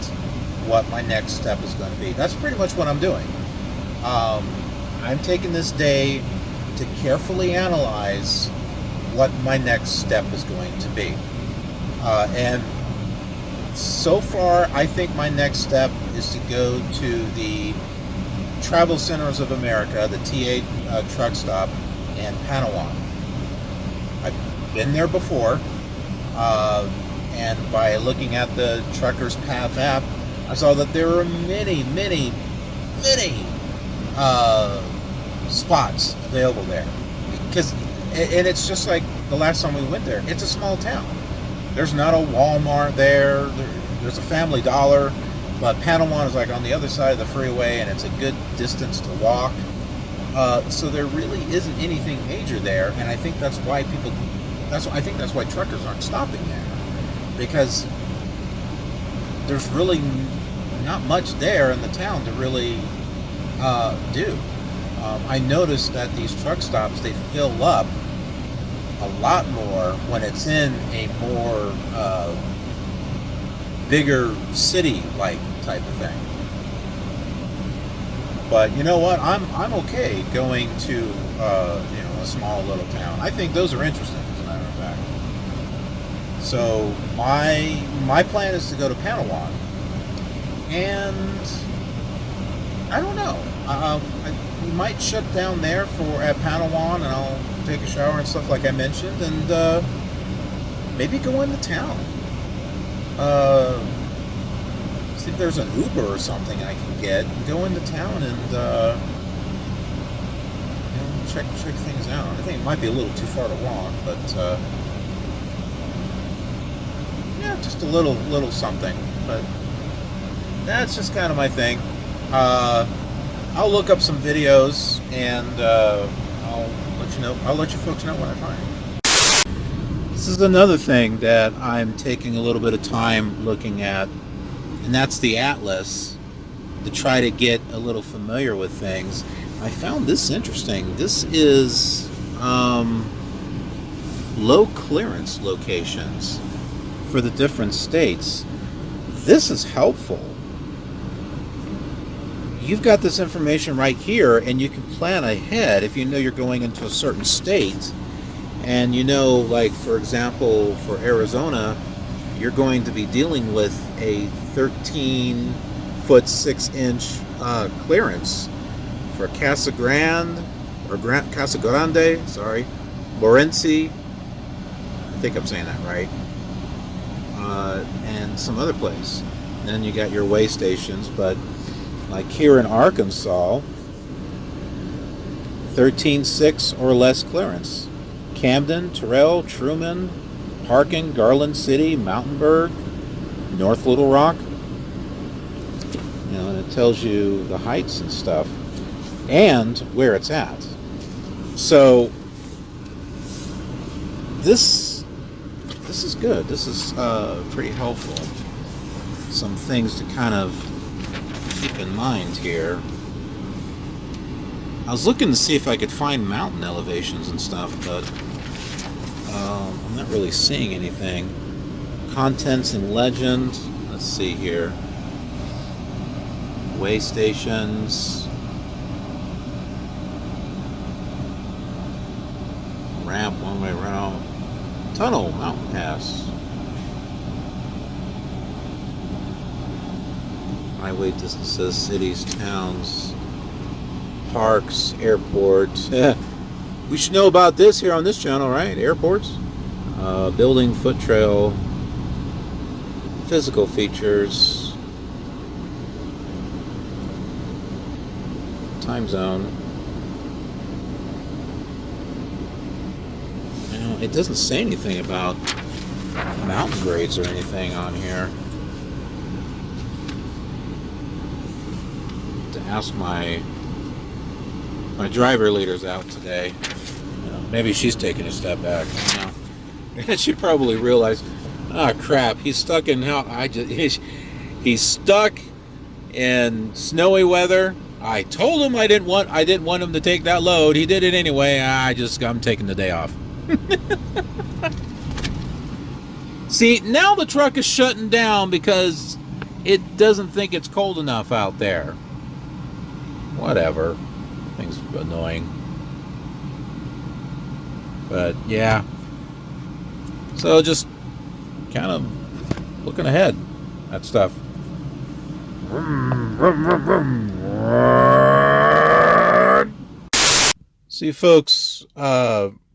what my next step is going to be. That's pretty much what I'm doing. I'm taking this day to carefully analyze what my next step is going to be. And so far, I think my next step is to go to the Travel Centers of America, the TA truck stop in Panawan. I've been there before, and by looking at the Trucker's Path app, I saw that there were many spots available there. And it's just like the last time we went there. It's a small town. There's not a Walmart there. There's a Family Dollar, but Panawan is like on the other side of the freeway, and it's a good distance to walk. So there really isn't anything major there, and I think that's why that's why truckers aren't stopping there, because there's really not much there in the town to really do. I noticed that these truck stops, they fill up a lot more when it's in a more bigger city-like type of thing. But you know what? I'm okay going to you know, a small little town. I think those are interesting, as a matter of fact. So my plan is to go to Panawan, and I don't know. We might shut down there at Panawan, and I'll take a shower and stuff like I mentioned, and maybe go into town. See if there's an Uber or something I can get, and go into town and you know, check things out. I think it might be a little too far to walk, but yeah, just a little something. But that's just kind of my thing. I'll look up some videos, and I'll let you know. I'll let you folks know what I find. This is another thing that I'm taking a little bit of time looking at, and that's the atlas, to try to get a little familiar with things. I found this interesting. This is low clearance locations for the different states. This is helpful. You've got this information right here, and you can plan ahead if you know you're going into a certain state, and you know, like for example, for Arizona, you're going to be dealing with a 13-foot 6-inch clearance for Casa Grande, Morenci, I think I'm saying that right, and some other place. And then you got your way stations, but like here in Arkansas, 13.6 or less clearance. Camden, Terrell, Truman, Parkin, Garland City, Mountainburg, North Little Rock. You know, and it tells you the heights and stuff and where it's at. So this is good. This is pretty helpful. Some things to kind of keep in mind here. I was looking to see if I could find mountain elevations and stuff, but I'm not really seeing anything. Contents and legend. Let's see here. Way stations. Ramp, one-way route. Tunnel, mountain pass. Highway distances, cities, towns, parks, airports. We should know about this here on this channel, right? Airports. Building, foot trail, physical features, time zone. You know, it doesn't say anything about mountain grades or anything on here. To ask my driver leader's out today. You know, maybe she's taking a step back. You know. She probably realized, oh crap, he's stuck in he's stuck in snowy weather. I told him I didn't want him to take that load. He did it anyway. I'm taking the day off. See, now the truck is shutting down because it doesn't think it's cold enough out there. Whatever. Thing's annoying. But yeah. So just kind of looking ahead at stuff. See, folks,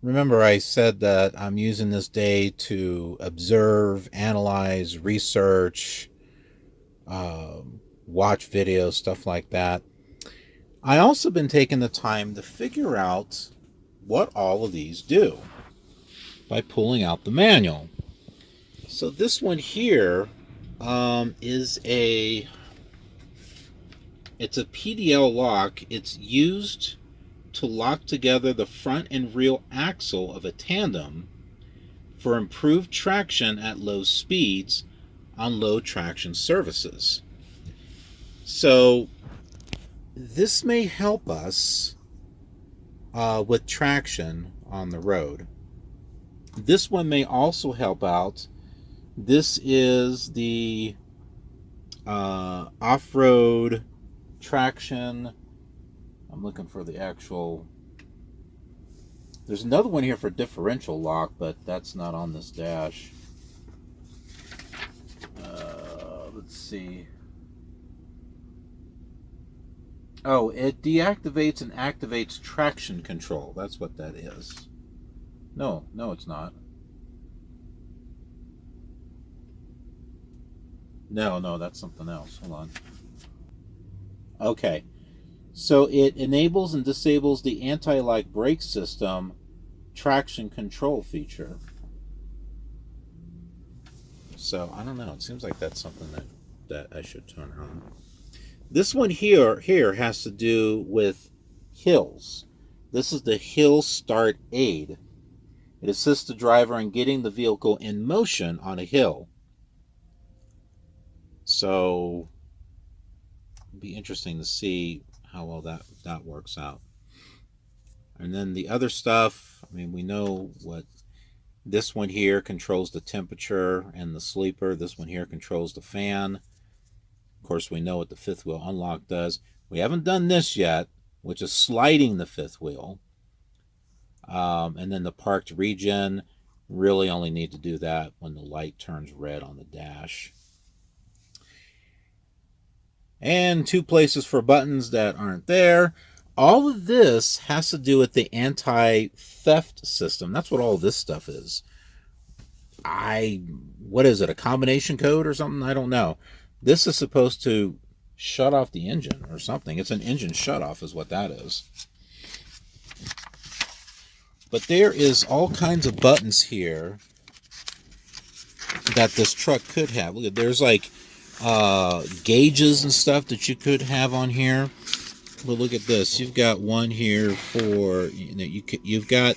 remember I said that I'm using this day to observe, analyze, research, watch videos, stuff like that. I also been taking the time to figure out what all of these do by pulling out the manual. So this one here is it's a PDL lock. It's used to lock together the front and rear axle of a tandem for improved traction at low speeds on low traction surfaces. So this may help us with traction on the road. This one may also help out. This is the off-road traction. I'm looking for the actual... There's another one here for differential lock, but that's not on this dash. Let's see. Oh, it deactivates and activates traction control. That's what that is. No, it's not. No, that's something else. Hold on. Okay. So it enables and disables the anti-lock brake system traction control feature. So, I don't know. It seems like that's something that I should turn on. This one here has to do with hills. This is the Hill Start Aid. It assists the driver in getting the vehicle in motion on a hill. So, it'll be interesting to see how well that works out. And then the other stuff, I mean, we know what this one here controls the temperature and the sleeper. This one here controls the fan. Of course, we know what the fifth wheel unlock does. We haven't done this yet, which is sliding the fifth wheel. And then the parked regen, really only need to do that when the light turns red on the dash. And 2 places for buttons that aren't there. All of this has to do with the anti-theft system. That's what all this stuff is. What is it, a combination code or something? I don't know. This is supposed to shut off the engine or something. It's an engine shutoff is what that is. But there is all kinds of buttons here that this truck could have. Look, there's like gauges and stuff that you could have on here. But look at this. You've got one here for, you've got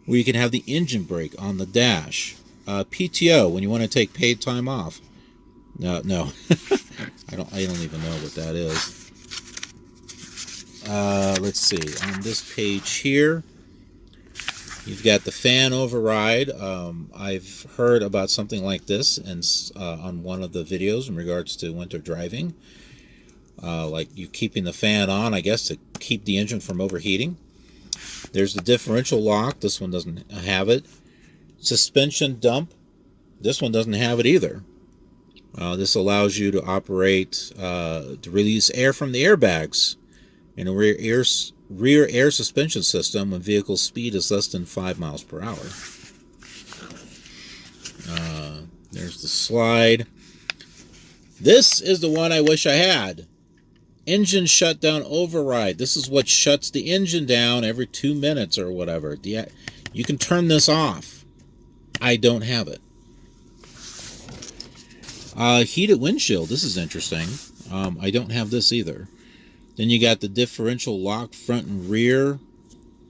where you can have the engine brake on the dash. PTO, when you want to take paid time off. No. I don't even know what that is. let's see, on this page here, you've got the fan override. I've heard about something like this and on one of the videos in regards to winter driving. Like you keeping the fan on, I guess, to keep the engine from overheating. There's the differential lock. This one doesn't have it. Suspension dump. This one doesn't have it either. This allows you to operate, to release air from the airbags in a rear air suspension system when vehicle speed is less than 5 miles per hour. There's the slide. This is the one I wish I had. Engine shutdown override. This is what shuts the engine down every 2 minutes or whatever. You can turn this off. I don't have it. Heated windshield. This is interesting. I don't have this either. Then you got the differential lock front and rear.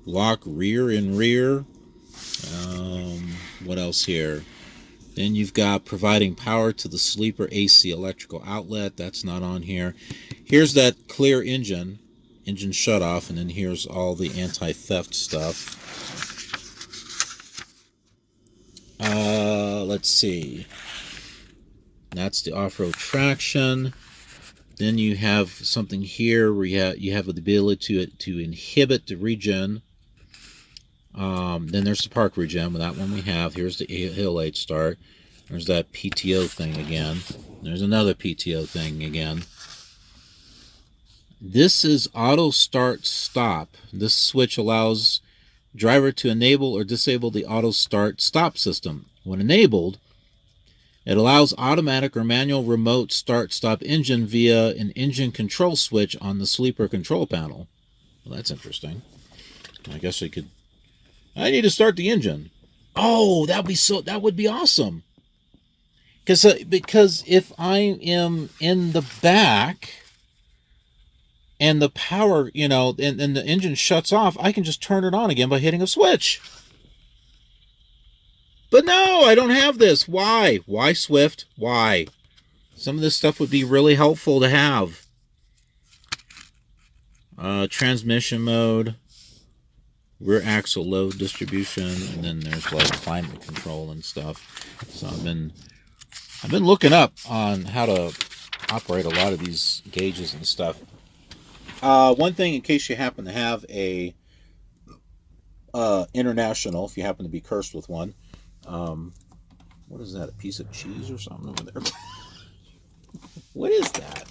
Lock rear and rear. What else here? Then you've got providing power to the sleeper AC electrical outlet. That's not on here. Here's that clear engine shut off, and then here's all the anti-theft stuff. Let's see. That's the off-road traction. Then you have something here where you have the ability to inhibit the regen. Then there's the park regen. With that one we have. Here's the hill aid start. There's that PTO thing again. There's another PTO thing again. This is auto start stop. This switch allows driver to enable or disable the auto start stop system. When enabled, it allows automatic or manual remote start stop engine via an engine control switch on the sleeper control panel. Well, that's interesting. I guess I need to start the engine. Oh, that would be awesome. Because if I am in the back and the power, and the engine shuts off, I can just turn it on again by hitting a switch. But no, I don't have this. Why? Why, Swift? Why? Some of this stuff would be really helpful to have. Transmission mode, rear axle load distribution, and then there's like climate control and stuff. So I've been looking up on how to operate a lot of these gauges and stuff. One thing, in case you happen to have a international, if you happen to be cursed with one, what is that? A piece of cheese or something over there? What is that?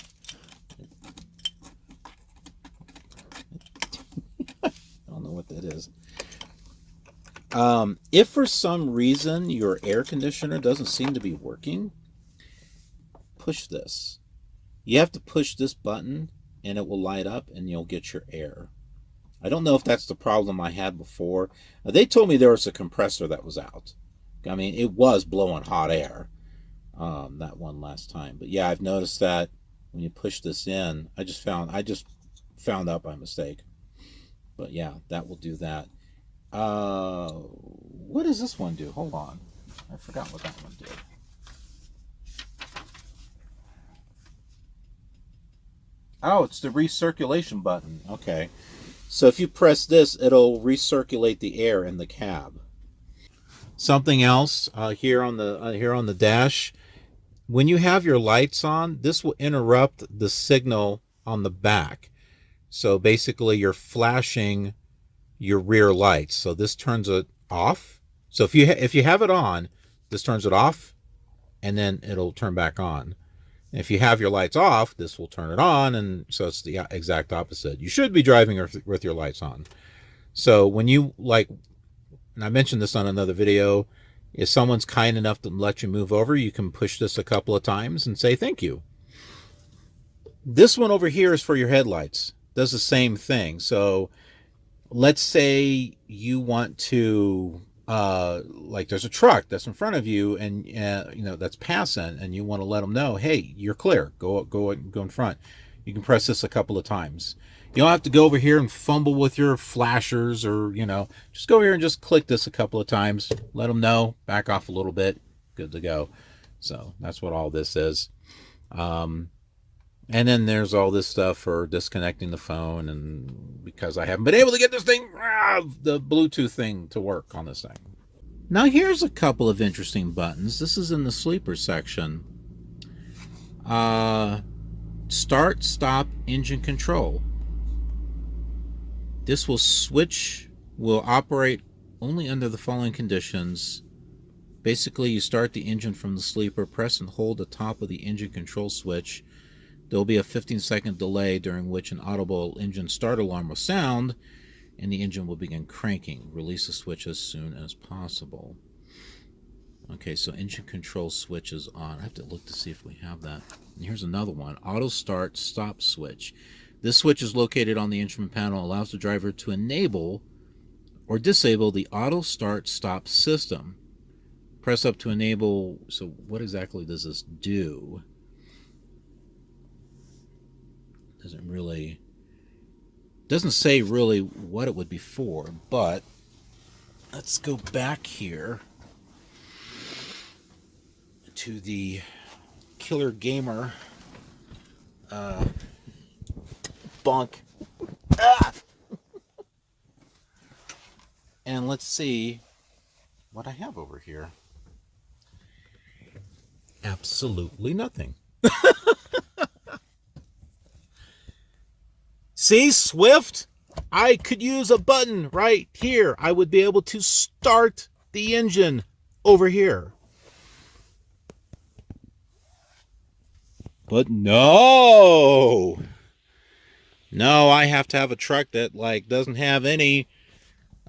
I don't know what that is. If for some reason your air conditioner doesn't seem to be working, push this. You have to push this button and it will light up and you'll get your air. I don't know if that's the problem I had before. They told me there was a compressor that was out. I mean, it was blowing hot air, that one last time. But yeah, I've noticed that when you push this in, I just found out by mistake. But yeah, that will do that. What does this one do? Hold on. I forgot what that one did. Oh, it's the recirculation button. Okay. So if you press this, it'll recirculate the air in the cab. Something else here on the dash. When you have your lights on, this will interrupt the signal on the back. So basically, you're flashing your rear lights. So this turns it off. So if you have it on, this turns it off, and then it'll turn back on. And if you have your lights off, this will turn it on, and so it's the exact opposite. You should be driving with your lights on. So when you and I mentioned this on another video, if someone's kind enough to let you move over, you can push this a couple of times and say thank you. This one over here is for your headlights. Does the same thing. So let's say you want to, there's a truck that's in front of you and that's passing, and you want to let them know, hey, you're clear. Go in front. You can press this a couple of times. You don't have to go over here and fumble with your flashers or, just go here and just click this a couple of times. Let them know, back off a little bit, good to go. So that's what all this is. And then there's all this stuff for disconnecting the phone, and because I haven't been able to get this thing, the Bluetooth thing to work on this thing. Now here's a couple of interesting buttons. This is in the sleeper section. Start, stop, engine control. This will operate only under the following conditions. Basically, you start the engine from the sleeper, press and hold the top of the engine control switch. There will be a 15-second delay during which an audible engine start alarm will sound, and the engine will begin cranking. Release the switch as soon as possible. Okay, so engine control switch is on. I have to look to see if we have that. And here's another one. Auto start stop switch. This switch is located on the instrument panel, allows the driver to enable or disable the auto start stop system. Press up to enable. So what exactly does this do? Doesn't say really what it would be for, but let's go back here to the Killer Gamer bunk. And let's see what I have over here. Absolutely nothing. See, Swift, I could use a button right here. I would be able to start the engine over here. But no, I have to have a truck that doesn't have any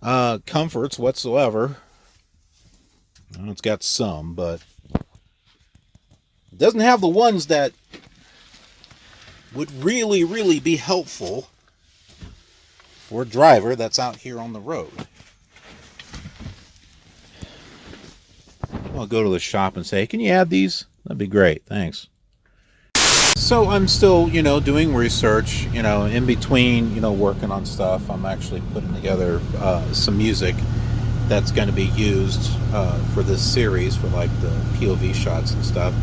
comforts whatsoever. Well, it's got some, but it doesn't have the ones that would really, really be helpful for a driver that's out here on the road. I'll go to the shop and say, can you add these? That'd be great. Thanks. So I'm still, doing research, in between, working on stuff. I'm actually putting together some music that's going to be used for this series for the POV shots and stuff.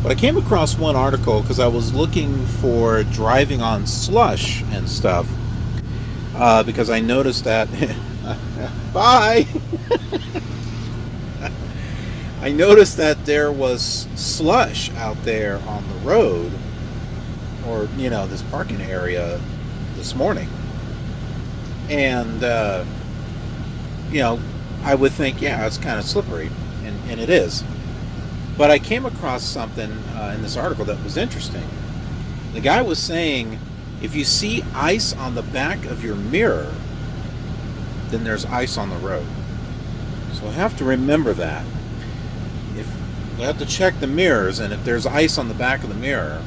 But I came across one article because I was looking for driving on slush and stuff because I noticed that bye I noticed that there was slush out there on the road, or this parking area this morning, and I would think, yeah, it's kind of slippery, and it is. But I came across something in this article that was interesting. The guy was saying, if you see ice on the back of your mirror, then there's ice on the road. So I have to remember that. If you have to check the mirrors, and if there's ice on the back of the mirror,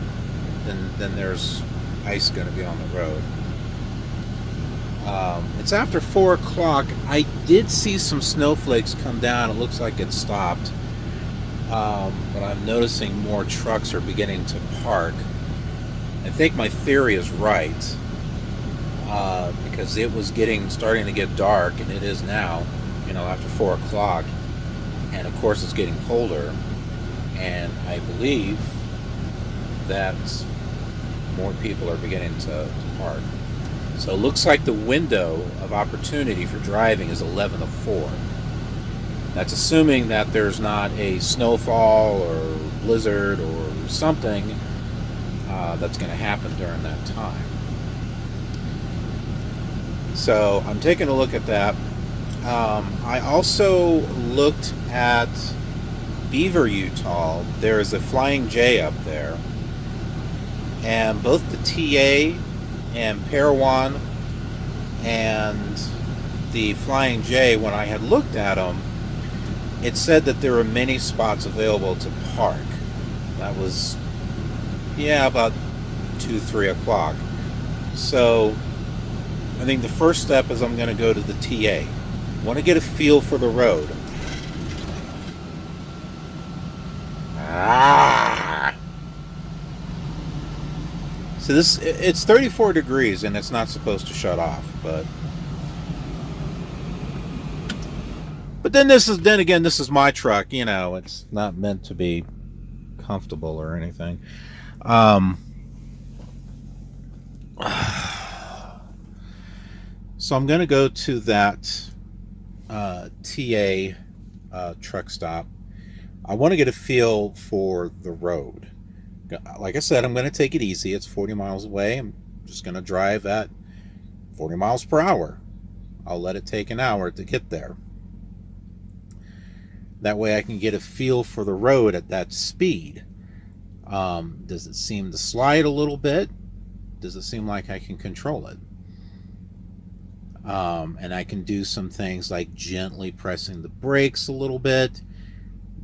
then there's ice going to be on the road. It's after 4 o'clock. I did see some snowflakes come down. It looks like it stopped. But I'm noticing more trucks are beginning to park. I think my theory is right, because it was starting to get dark, and it is now, after 4 o'clock, and of course it's getting colder, and I believe that more people are beginning to park. So it looks like the window of opportunity for driving is 11 to 4. That's assuming that there's not a snowfall or blizzard or something that's going to happen during that time. So I'm taking a look at that. I also looked at Beaver, Utah. There is a Flying J up there. And both the TA and Parowan and the Flying J, when I had looked at them, it said that there were many spots available to park. That was, about 2-3 o'clock. So I think the first step is I'm going to go to the TA. I want to get a feel for the road. So it's 34 degrees and it's not supposed to shut off, but then this is my truck, it's not meant to be comfortable or anything. So I'm going to go to that TA truck stop. I want to get a feel for the road. Like I said, I'm going to take it easy. It's 40 miles away. I'm just going to drive at 40 miles per hour. I'll let it take an hour to get there. That way I can get a feel for the road at that speed. Does it seem to slide a little bit? Does it seem like I can control it? And I can do some things like gently pressing the brakes a little bit,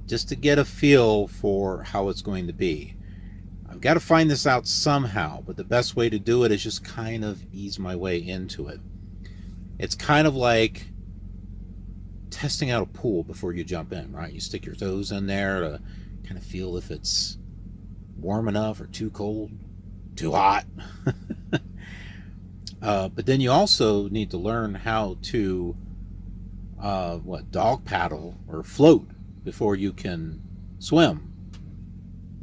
just to get a feel for how it's going to be. I've got to find this out somehow, but the best way to do it is just kind of ease my way into it. It's kind of like testing out a pool before you jump in, right? You stick your toes in there to kind of feel if it's warm enough or too cold, too hot. But then you also need to learn how to dog paddle or float before you can swim.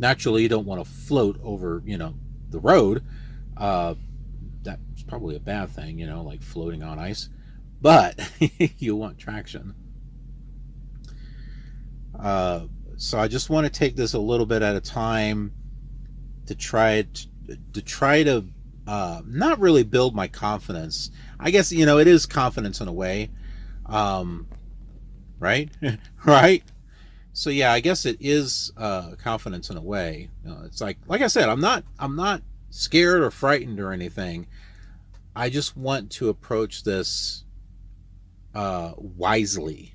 Naturally, you don't want to float over, the road. That's probably a bad thing, like floating on ice. But you want traction. So I just want to take this a little bit at a time to try to not really build my confidence. I guess, it is confidence in a way. Right? Right? So yeah, I guess it is confidence in a way. It's like I said, I'm not scared or frightened or anything. I just want to approach this wisely,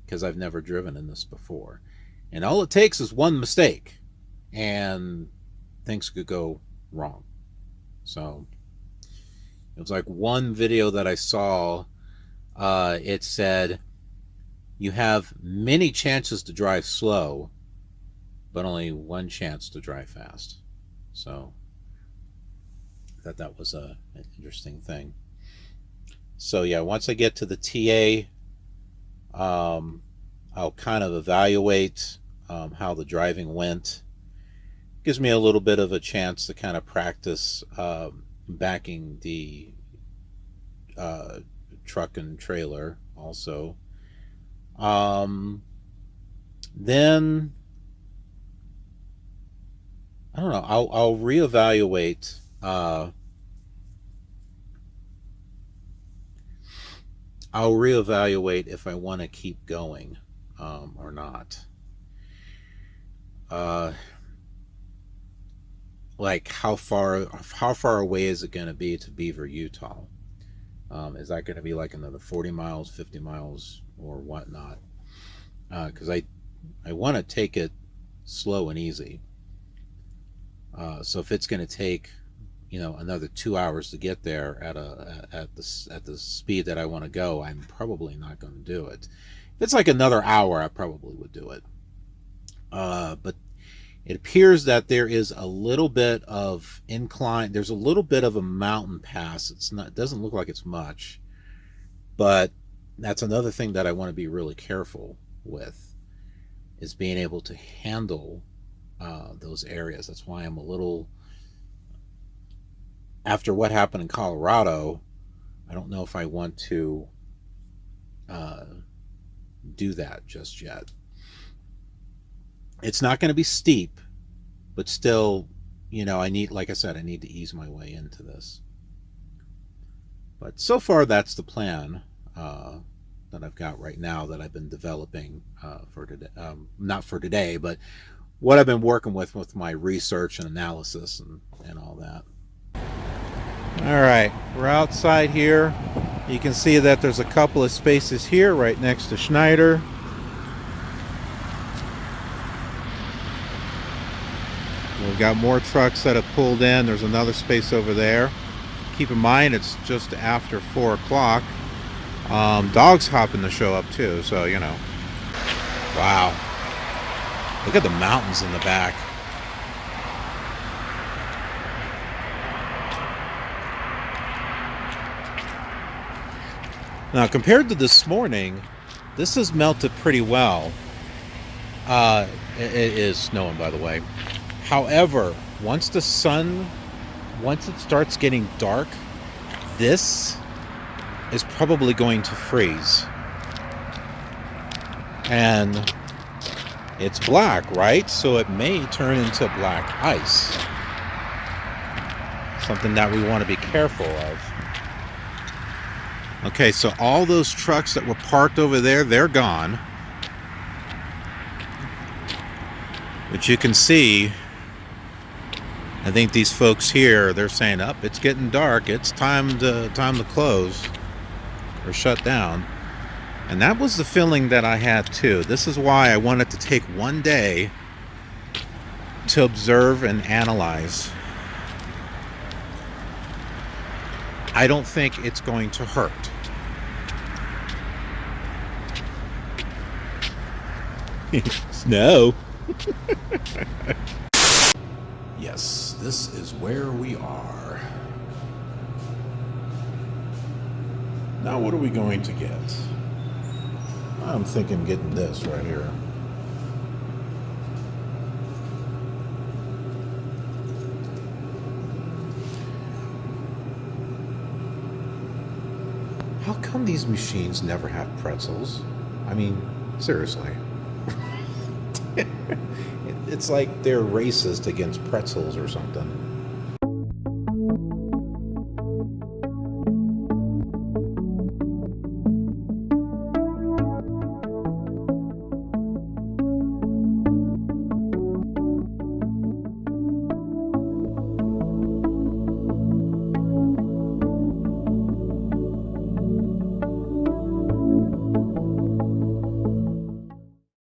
because I've never driven in this before. And all it takes is one mistake and things could go wrong. So it was like one video that I saw, it said, you have many chances to drive slow, but only one chance to drive fast. So I thought that was an interesting thing. So yeah, once I get to the TA, I'll kind of evaluate how the driving went. Gives me a little bit of a chance to kind of practice backing the truck and trailer also. Then I don't know, I'll reevaluate if I want to keep going or not. Like how far away is it going to be to Beaver, Utah? Is that going to be like another 40 miles, 50 miles, or whatnot? Because I want to take it slow and easy. So if it's going to take, another 2 hours to get there at the speed that I want to go, I'm probably not going to do it. If it's like another hour, I probably would do it. But it appears that there is a little bit of incline. There's a little bit of a mountain pass. It doesn't look like it's much, but that's another thing that I want to be really careful with, is being able to handle those areas. That's why I'm a little, after what happened in Colorado, I don't know if I want to do that just yet. It's not going to be steep, but still, like I said, I need to ease my way into this. But so far, that's the plan that I've got right now, that I've been developing for today. Not for today, but what I've been working with my research and analysis and all that. All right, we're outside here. You can see that there's a couple of spaces here right next to Schneider. We've got more trucks that have pulled in. There's another space over there. Keep in mind, it's just after 4 o'clock. Dogs hopping to show up too, so wow, look at the mountains in the back. Now, compared to this morning, this has melted pretty well. It is snowing, by the way. However, once the sun once it starts getting dark, this is probably going to freeze. And it's black, right? So it may turn into black ice. Something that we want to be careful of. Okay, so all those trucks that were parked over there, they're gone. But you can see, I think these folks here, they're saying, "Up, it's getting dark. It's time to close or shut down." And that was the feeling that I had too. This is why I wanted to take one day to observe and analyze. I don't think it's going to hurt. Snow. Yes, this is where we are. Now what are we going to get? I'm thinking getting this right here. How come these machines never have pretzels? I mean, seriously. It's like they're racist against pretzels or something.